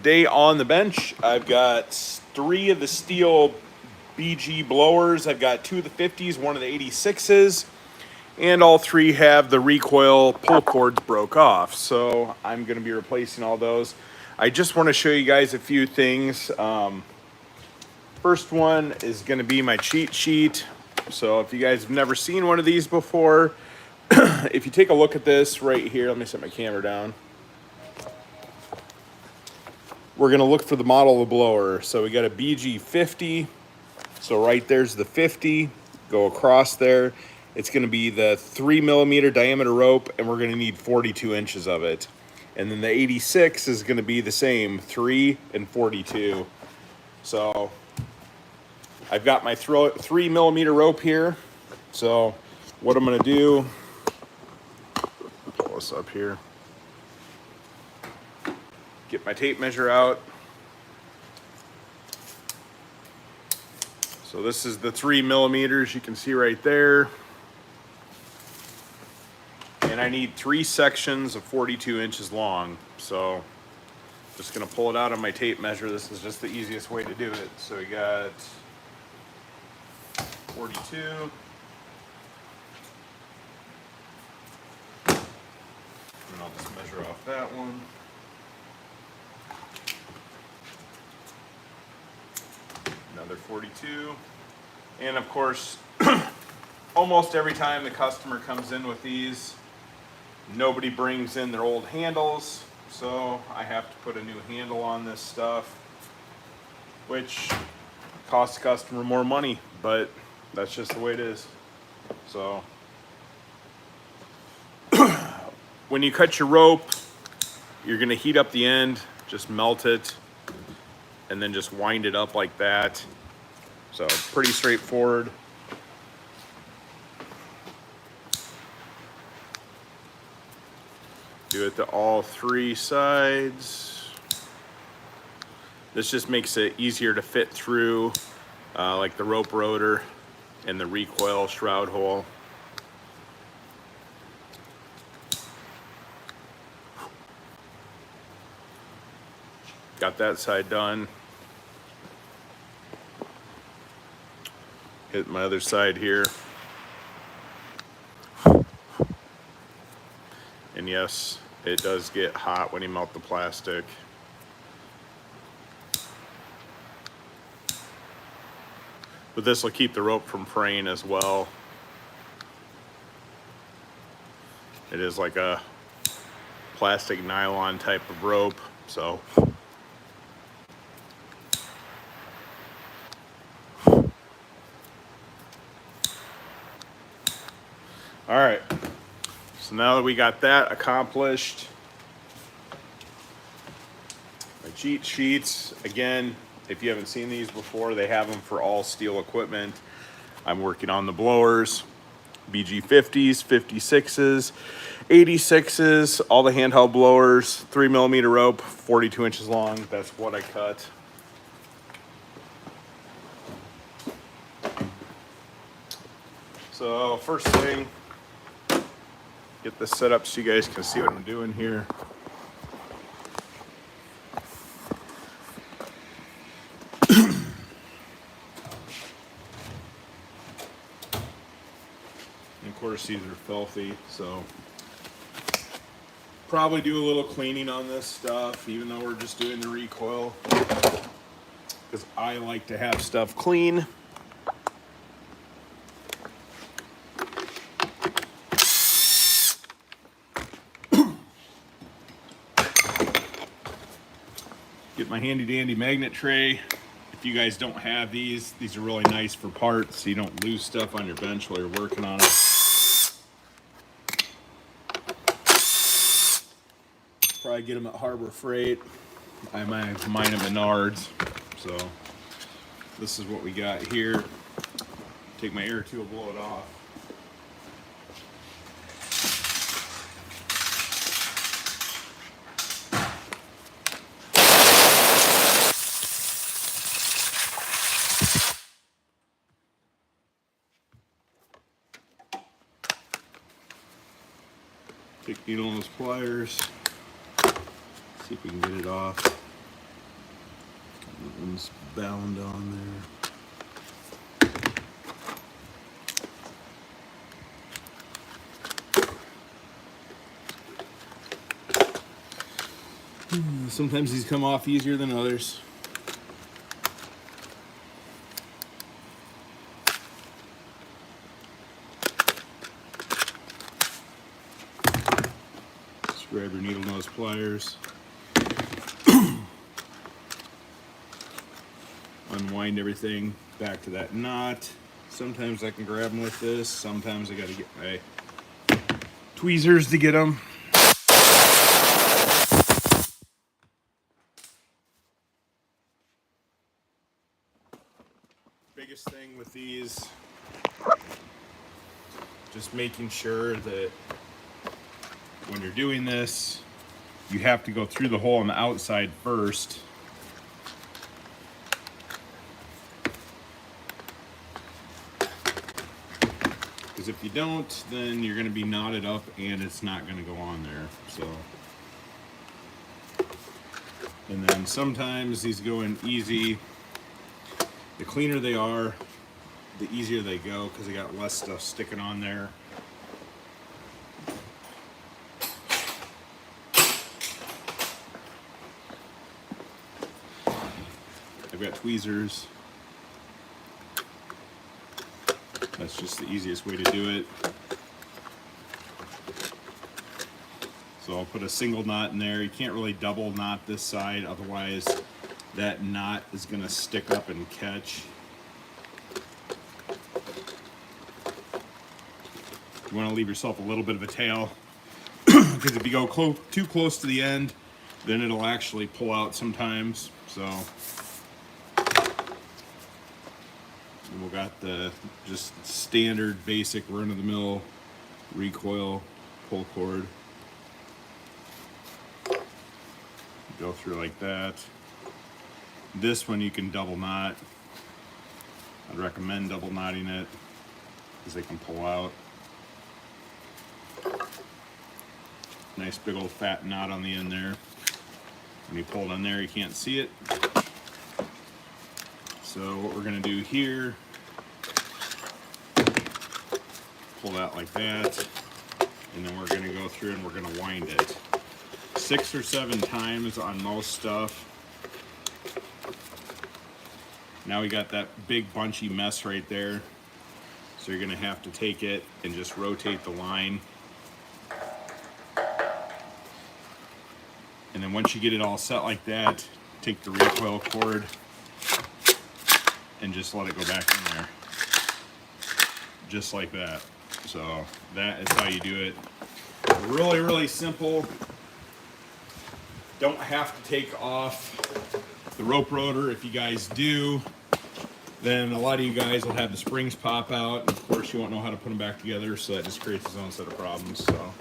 Today on the bench, I've got 3 of the Stihl BG blowers. I've got 2 of the 50s, 1 of the 86s, and all 3 have the recoil pull cords broke off. So I'm going to be replacing all those. I just want to show you guys a few things. First one is going to be my cheat sheet. So if you guys have never seen one of these before, if you take a look at this right here, let me set my camera down. We're going to look for the model of the blower. So we got a BG 50. So right there's the 50. Go across there. It's going to be the 3mm diameter rope, and we're going to need 42 inches of it. And then the 86 is going to be the same, 3 and 42. So I've got my 3mm rope here. So what I'm going to do, pull this up here. Get my tape measure out. So this is the 3mm you can see right there. And I need 3 sections of 42 inches long. So just gonna pull it out on my tape measure. This is just the easiest way to do it. So we got 42. And I'll just measure off that one. Another 42. And of course, almost every time the customer comes in with these, nobody brings in their old handles. So I have to put a new handle on this stuff, which costs the customer more money, but that's just the way it is. So when you cut your rope, you're gonna heat up the end, just melt it, and then just wind it up like that. So pretty straightforward. Do it to all 3 sides. This just makes it easier to fit through like the rope rotor and the recoil shroud hole. Got that side done. Hit my other side here. And yes, it does get hot when you melt the plastic. But this will keep the rope from fraying as well. It is like a plastic nylon type of rope, so. All right, so now that we got that accomplished, my cheat sheets, again, if you haven't seen these before, they have them for all Stihl equipment. I'm working on the blowers, BG 50s, 56s, 86s, all the handheld blowers, 3mm rope, 42 inches long. That's what I cut. So first thing, get this set up so you guys can see what I'm doing here. And of course these are filthy, so probably do a little cleaning on this stuff, even though we're just doing the recoil, because I like to have stuff clean. Get my handy dandy magnet tray. If you guys don't have these are really nice for parts, so you don't lose stuff on your bench while you're working on it. Probably get them at Harbor Freight. I might have mine at Menards. So this is what we got here. Take my air tool, blow it off. Take needle and those pliers. See if we can get it off. one's bound on there. Sometimes these come off easier than others. Just grab your needle nose pliers. Unwind everything back to that knot. Sometimes I can grab them with this. Sometimes I gotta get my tweezers to get them. Biggest thing with these, just making sure that when you're doing this, you have to go through the hole on the outside first. Because if you don't, then you're going to be knotted up and it's not going to go on there. So, and then sometimes these go in easy. The cleaner they are, the easier they go because they got less stuff sticking on there. I've got tweezers. That's just the easiest way to do it. So I'll put a single knot in there. You can't really double knot this side, otherwise that knot is going to stick up and catch. You want to leave yourself a little bit of a tail because if you go too close to the end, then it'll actually pull out sometimes. So we got the just standard basic run-of-the-mill recoil pull cord. Go through like that. This one you can double knot. I'd recommend double knotting it because they can pull out. Nice big old fat knot on the end there. When you pull it on there, you can't see it. So what we're going to do here, pull that like that, and then we're going to go through and we're going to wind it 6 or 7 times on most stuff. Now we got that big bunchy mess right there. So you're going to have to take it and just rotate the line. And then once you get it all set like that, take the recoil cord and just let it go back in there. Just like that. So that is how you do it. Really, really simple. Don't have to take off the rope rotor. If you guys do, then a lot of you guys will have the springs pop out. And of course, you won't know how to put them back together, so that just creates its own set of problems. So.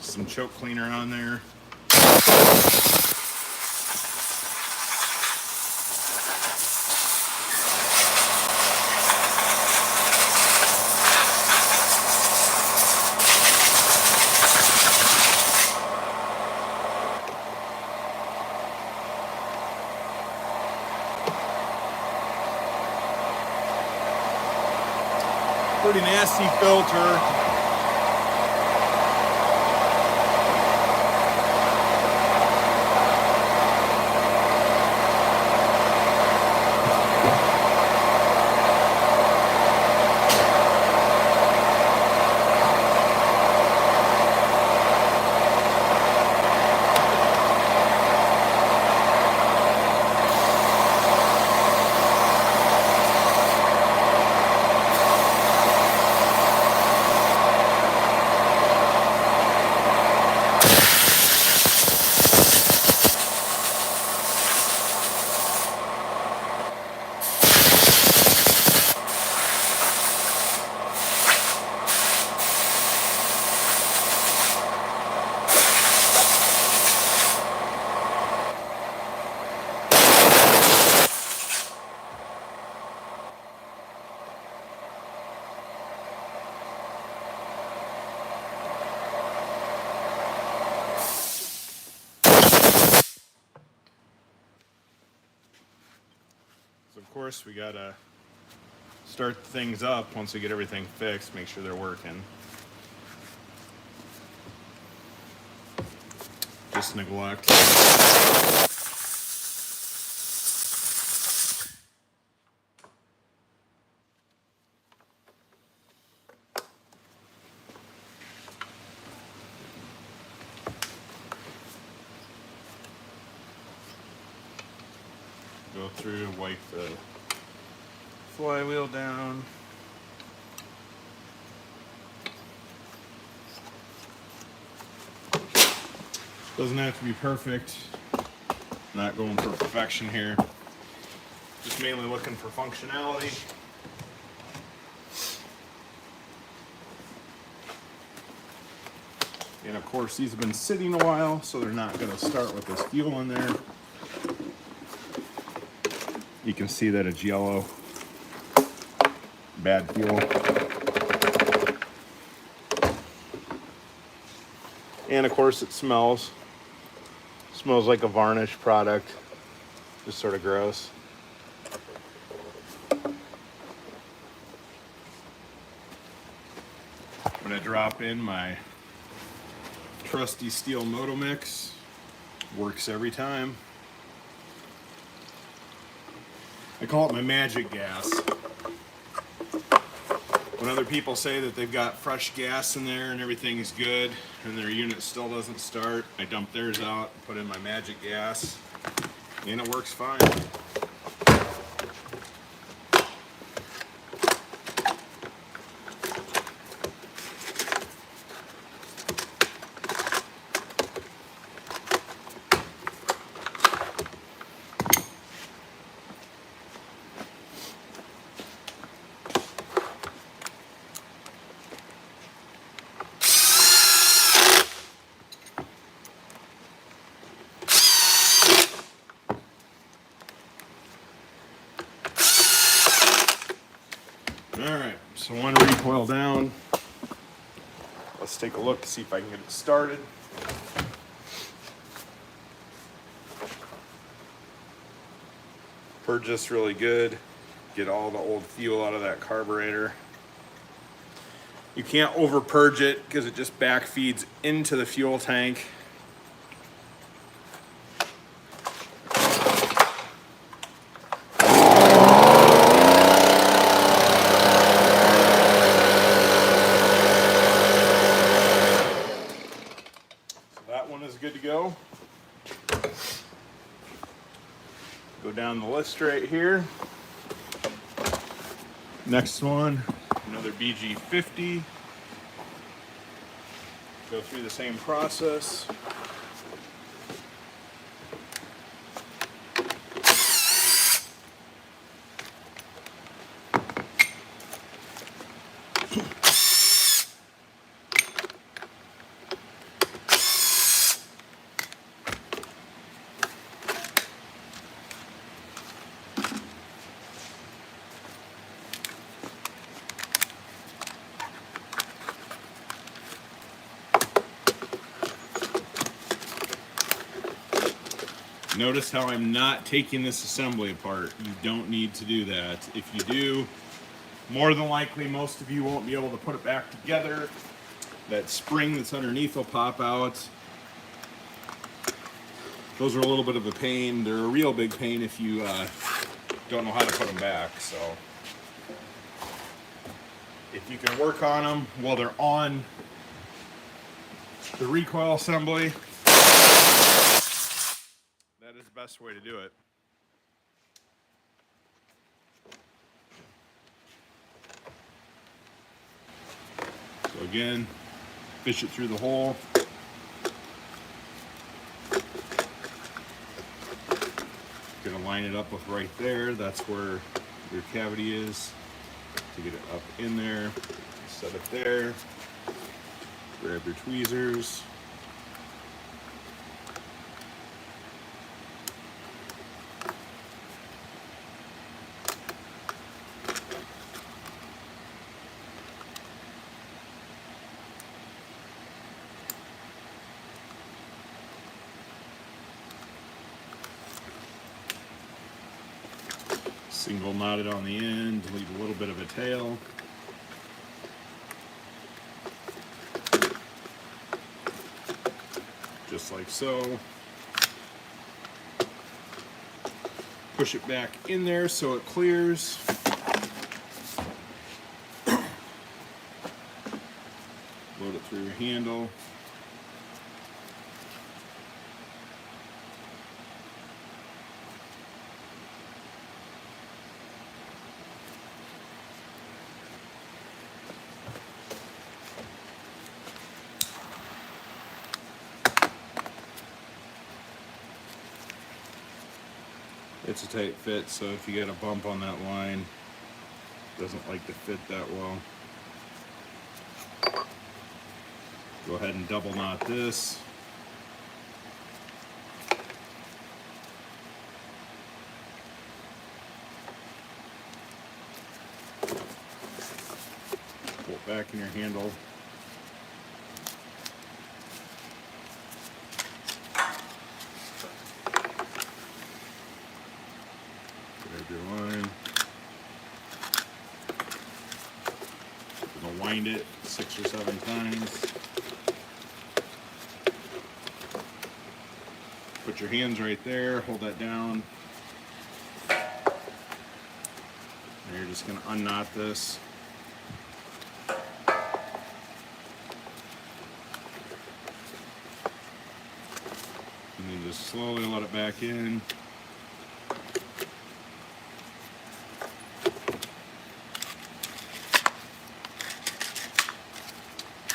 Some choke cleaner on there. Pretty nasty filter. So of course we gotta start things up once we get everything fixed, make sure they're working. Just neglect. Go through, wipe the flywheel down. Doesn't have to be perfect. Not going for perfection here. Just mainly looking for functionality. And of course, these have been sitting a while, so they're not going to start with this fuel in there. You can see that it's yellow. Bad fuel. And of course, it smells. Smells like a varnish product. Just sort of gross. I'm going to drop in my trusty Stihl Moto Mix. Works every time. I call it my magic gas. When other people say that they've got fresh gas in there and everything is good and their unit still doesn't start, I dump theirs out, put in my magic gas, and it works fine. Alright, so one recoil down. Let's take a look to see if I can get it started. Purge this really good. Get all the old fuel out of that carburetor. You can't over purge it because it just back feeds into the fuel tank. Good to go. Go down the list right here. Next one, another BG 50. Go through the same process. Notice how I'm not taking this assembly apart. You don't need to do that. If you do, more than likely most of you won't be able to put it back together. That spring that's underneath will pop out. Those are a little bit of a pain. They're a real big pain if you don't know how to put them back. So if you can work on them while they're on the recoil assembly, that is the best way to do it. So again, fish it through the hole. Gonna line it up with right there. That's where your cavity is. To get it up in there, set it there. Grab your tweezers. Single knotted on the end, leave a little bit of a tail. Just like so. Push it back in there so it clears. Load it through your handle. It's a tight fit, so if you get a bump on that line, it doesn't like to fit that well. Go ahead and double knot this. Pull it back in your handle. Grab your line. You're gonna wind it 6 or 7 times. Put your hands right there, hold that down. And you're just gonna unknot this. And then just slowly let it back in.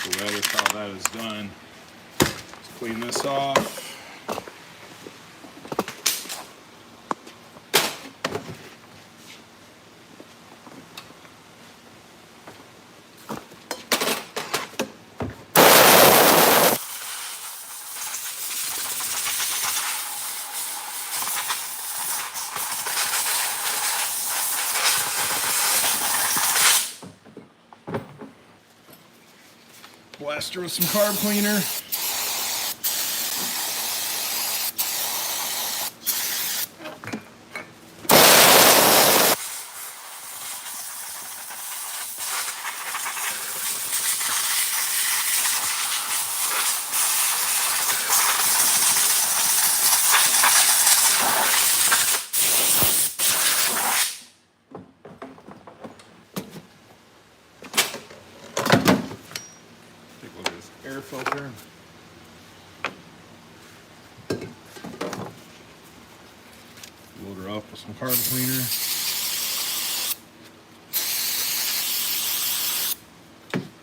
So that is how that is done. Let's clean this off. Blast her with some carb cleaner. Take a look at this air filter. Load her up with some carb cleaner.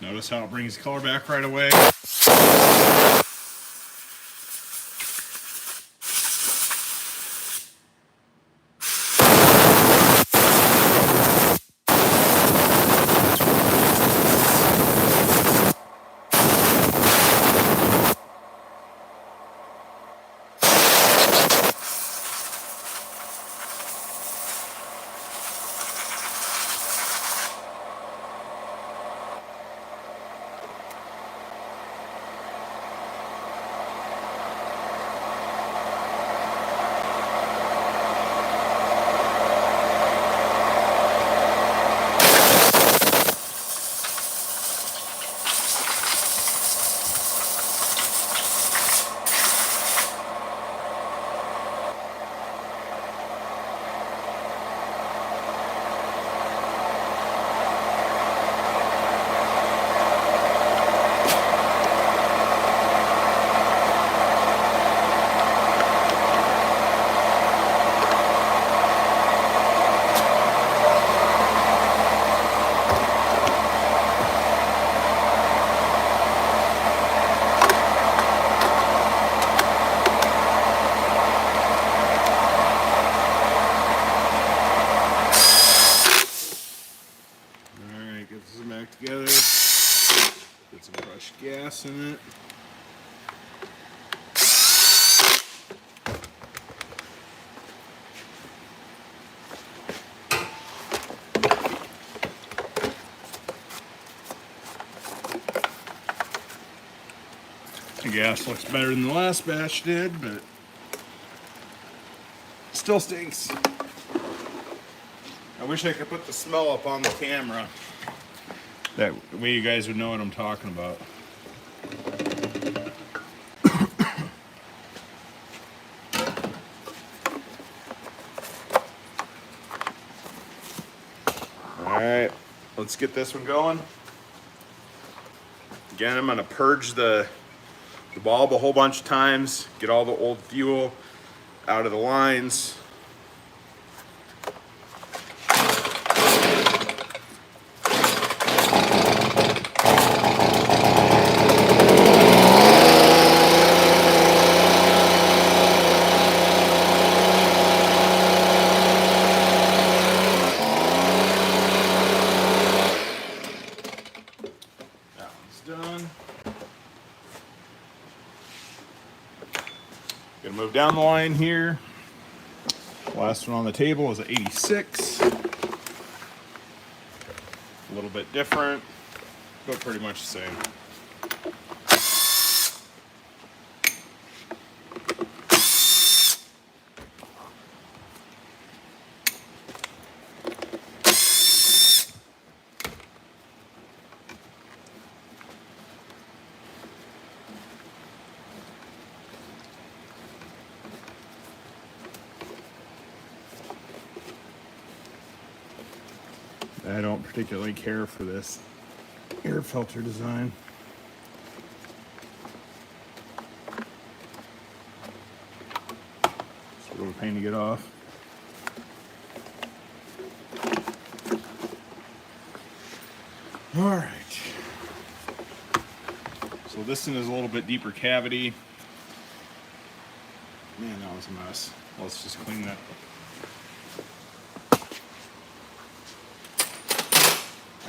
Notice how it brings color back right away. Together, get some brushed gas in it. The gas looks better than the last batch did, but still stinks. I wish I could put the smell up on the camera. That way you guys would know what I'm talking about. Alright, let's get this one going. Again, I'm going to purge the bulb a whole bunch of times, get all the old fuel out of the lines. That one's done. Gonna move down the line here. Last one on the table is an 86. A little bit different, but pretty much the same. I don't particularly care for this air filter design. It's a little pain to get off. All right. So this one is a little bit deeper cavity. Man, that was a mess. Let's just clean that.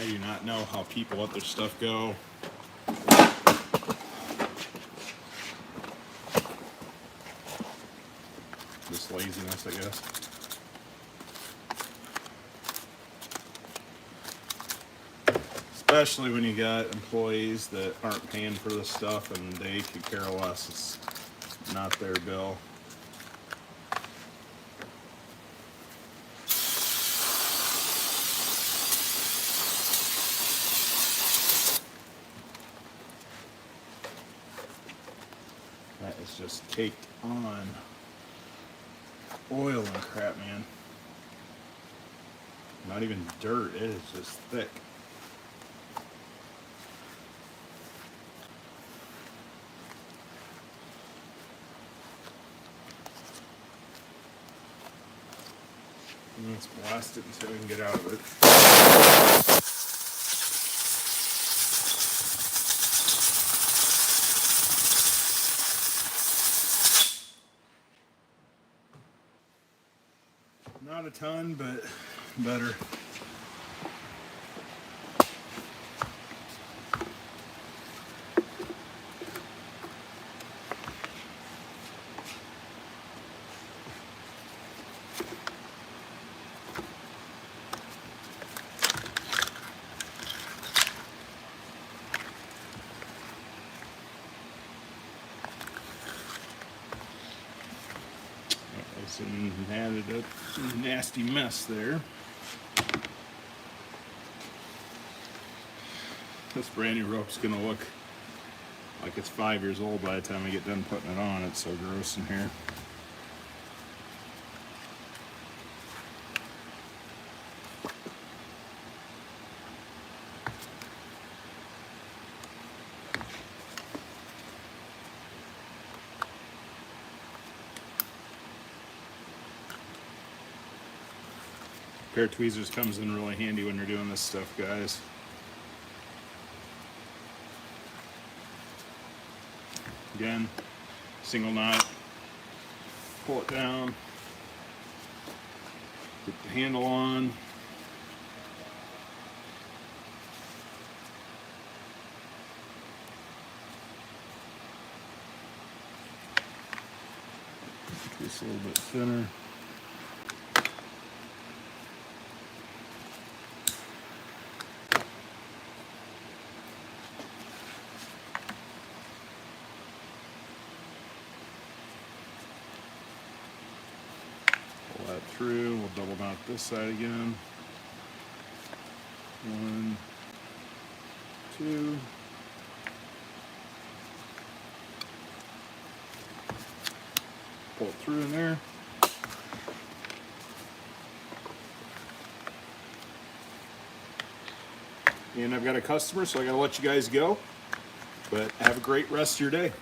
I do not know how people let their stuff go. Just laziness, I guess. Especially when you got employees that aren't paying for this stuff and they could care less. It's not their bill. That is just caked on oil and crap, man. Not even dirt, it is just thick. Let's blast it until we can get out of it. Not a ton, but better. And added a nasty mess there. This brand new rope's gonna look like it's 5 years old by the time I get done putting it on. It's so gross in here. Pair of tweezers comes in really handy when you're doing this stuff, guys. Again, single knot, pull it down, get the handle on. Just a little bit thinner. That through. We'll double knot this side again. 1, 2. Pull it through in there. And I've got a customer, so I gotta let you guys go. But have a great rest of your day.